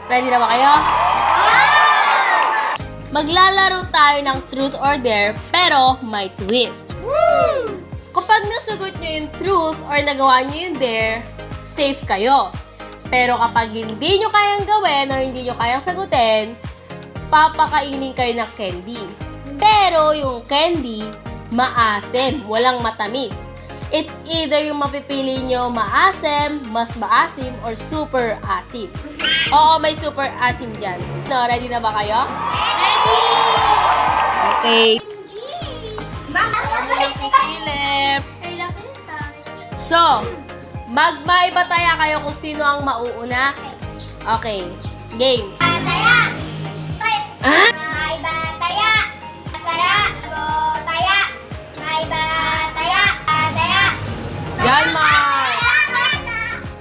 Ready na ba kayo? Maglalaro tayo ng truth or dare, pero may twist. Kapag nasugot nyo yung truth or nagawa nyo yung dare, safe kayo. Pero kapag hindi nyo kayang gawin or hindi nyo kayang sagutin, papakainin kayo ng candy. Pero yung candy, maasim, walang matamis. It's either yung mapipili nyo maasim, mas maasim, or super asim. Oo, may super asim dyan. No, ready na ba kayo? Ready! Okay. Bakit? Silip. So, magmaibataya kayo kung sino ang mauuna. Okay. Game. Taya! Ah? May bataya! Taya! Taya! May bataya! Taya! Yan, Mar.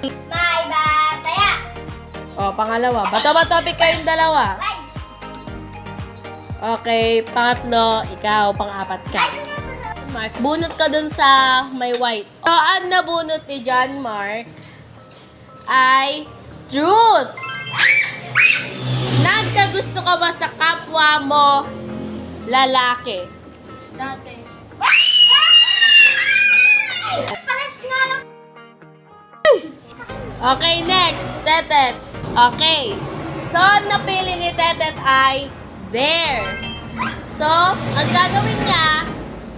May bataya! O, pangalawa. Bato-bato, pick kayong dalawa. Okay, pangatlo, ikaw, pang-apat ka. Mark, bunot ka dun sa may white. So, ang nabunot ni John Mark ay truth. Nagkagusto ka ba sa kapwa mo lalaki? Dati. Pares nga lang. Okay, next. Tetet. Okay. So, ang napili ni Tetet ay dare. So, ang gagawin niya,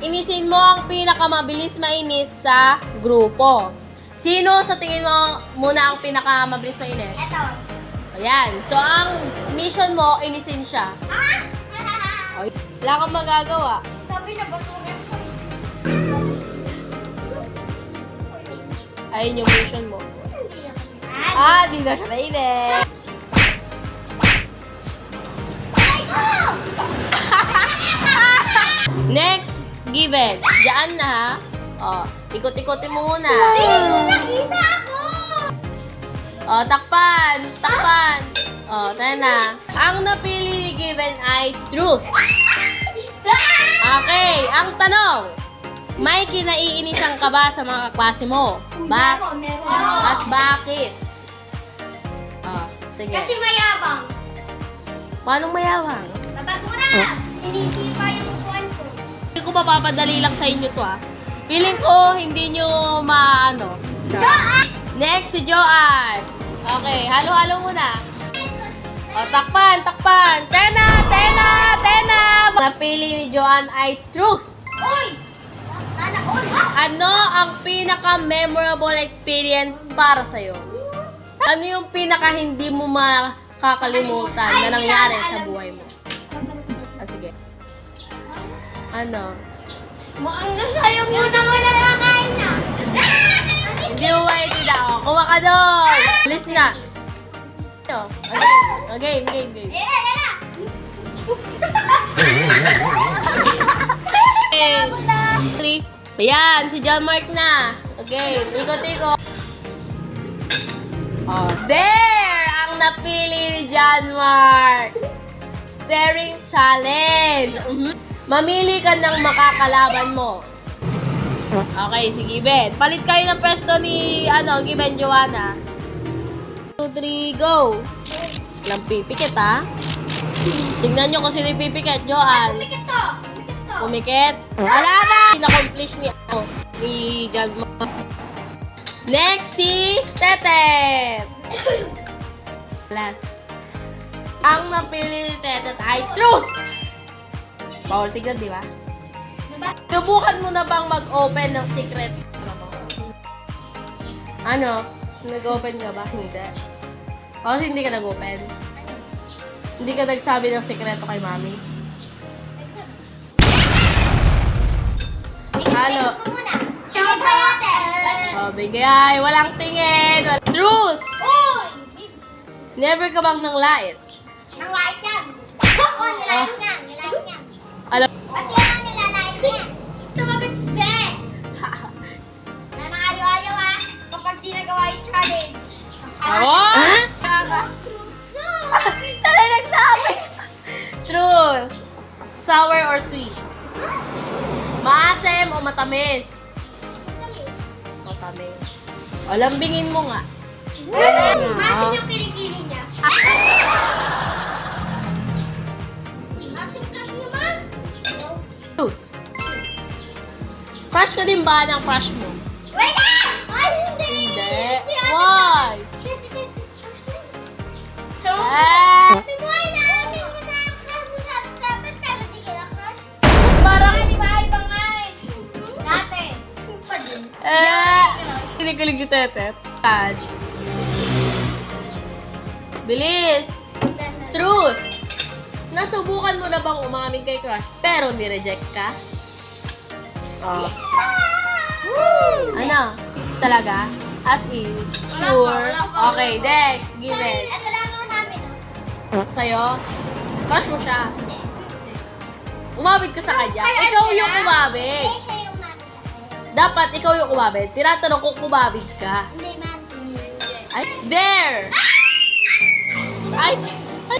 inisin mo ang pinakamabilis mainis sa grupo. Sino sa tingin mo muna ang pinakamabilis mainis? Ito. Ayan. So, ang mission mo, inisin siya. Ah! Okay. Wala kang magagawa. Sabi na batuhin ko. Ayun yung mission mo. Ah! Di na siya mainis. Next, given. Diyan na ha. O, ikot-ikotin mo muna. Nakita ako! O, takpan. Takpan. O, tayo na. Ang napili ni given ay truth. Okay, ang tanong. May kinaiinisan ka ba sa mga kaklase mo? Meron. At bakit? O, sige. Kasi mayabang. Paano mayawang? Babagura! Sinisipa yung upuan ko. Hindi ko mapapadali lang sa inyo to Feeling ko hindi nyo maano. Next, si Joanne. Okay, halo-halo muna. O, takpan, takpan. Tena, tena, tena. Napili ni Joanne ay truth. Uy! Sana all ha? Ano ang pinaka-memorable experience para sa'yo? Ano yung pinaka hindi mo makakalimutan na nangyari sa buhay mo? Sige. Ano? Mukhang nasayang muna mo nakakain na. Hindi mo maintindihan ako. Kuha ka doon. Please na. Okay, game. Era, era! Okay. 3. Ayan, si John Mark na. Okay, ikot-ikot. Oh, there! Ang napili ni John Mark. Staring challenge. Mamili ka ng makakalaban mo. Okay, sige, Ben. Palit kayo ng pwesto ni, Given Joanna. 2, 3, go! Walang pipikit, ha? Tignan nyo kung sino yung pipikit, Joanne. Pumikit to! Pumikit? Wala na! Inaccomplish ni John Mark. Next, si Tetet. Last. Ang napili ni Tetet ay truth! Bawal tignan, di ba? Subukan mo na bang mag-open ng secrets? Ano? Nag-open ka ba? Hindi. O, hindi ka nag-open? Hindi ka nagsabi ng sekreto kay mami? Halo. O, bigay. Walang tingin. Truth! Uy! Never ka bang nang lait? Nang light yan. Ako, nilait yan. Nilait yan. Alam, Pati ako nilalait yan. Tumagot, be! Na nakayo-ayo ha. Kapag di nagawa yung challenge. oh? Siya na nagsabi. Truth. Sour or sweet? Maasim o matamis? Matamis. O, lambingin mo nga. Masin yung kilikili niya. Masin ka naman. Truth. Crush ka din ba ng crush mo? Wait na! Ay, hindi! Hindi. Si ate Why? So, Eh, sabi mo ay namin mo na ang crush mo sa dapat pero di ka na crush. parang, Di ba iba nga eh? Dati. Pa din. hindi ko lang tetet. Bilis! Truth! Nasubukan mo na bang umamin kay crush pero ni-reject ka? Oh. Ano? Talaga? As in? Sure? Okay, next. Give it. Ito lang ang namin. Sa'yo? Crush mo siya? Umabit ka sa kanya? Ikaw yung umabit. Eh, siya yung namin. Dapat ikaw yung umabit. Tinatanong ko umabit ka. Hindi, ma'am. Ay, there! Ay,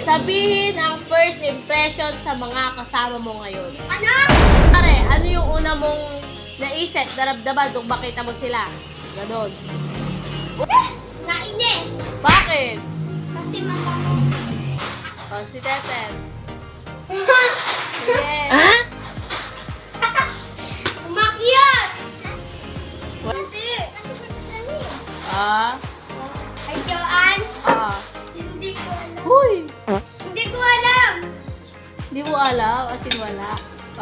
sabihin ang first impression sa mga kasama mo ngayon. Ano? Pare, ano yung una mong naisip, naramdaman kung makita mo sila? Ganon. Nainis. Bakit? Kasi mabango. O, si Teten. Sige. Umakyat! Kasi masasarami. Ah? Ay, Joanne. Ah. Hindi ko alam. Huy! Hindi ko alam. Di mo alam, as in wala.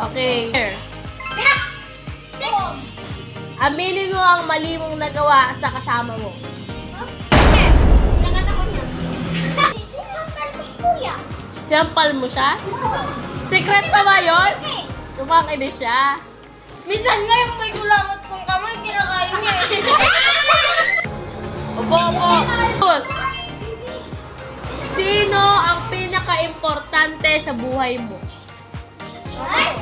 Okay. Here. Tira! Oh. Aminin mo ang mali mong nagawa sa kasama mo. Hindi. Nagatakot niya. Sinampal ko kuya. Sinampal mo siya? Oo. Secret pa ba yun? Kasi, Tumakinig siya. minsan nga yung may kulangot kong kamay, kinakain niya Opo, opo. Sino ang pinaka-importante sa buhay mo? Ay!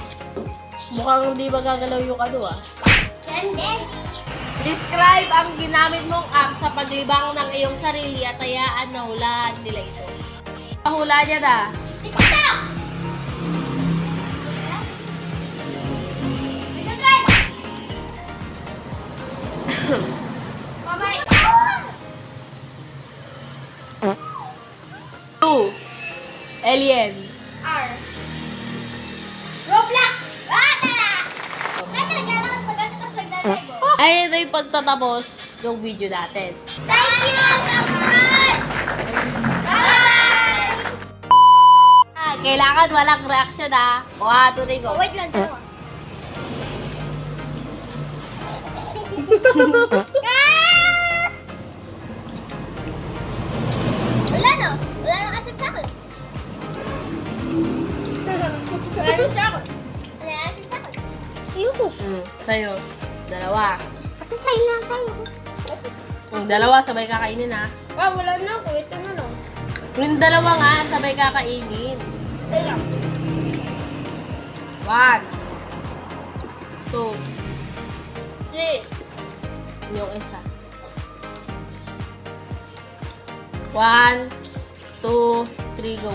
Mukhang hindi magagalaw yung ano ah. Yan din. Describe ang ginamit mong app sa paglibang ng iyong sarili at hayaan na hulaan nila ito. Hula niya na. TikTok! Nag-try! Bye-bye. 2. Alien. R. Roblox! Ah, tara! Dati naglalakad pa ganito, tapos naglalay. Ay, ito yung pagtatapos ng video natin. Thank you! Kapag! Bye! Kailangan walang reaction ah. 1, 2, 3, go. Oh, wait lang, dalawa. Ah! Wala no? Wala nang asip sa akin. Wala nang sa akin. Wala nang asip sa akin. Ayoko. Sa'yo. 2. Ate, sa'yo lang tayo. 2, sabay kakainin ah. Ah, wala na ako. Ito na lang. Yung 2 nga, sabay kakainin. Ito lang. 1, 2, 3. yung isa. 1, 2, 3, go.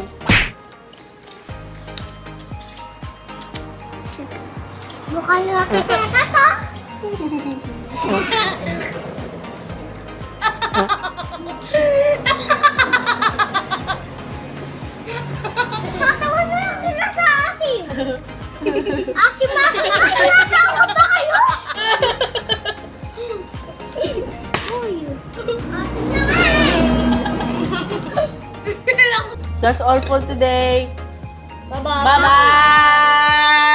Mukha na kita na to. Tatawa na lang sila sa asim. Asim na ako. Nakakatawa ba kayo? Uy. Asim na nga. That's all for today. Bye-bye. Bye-bye!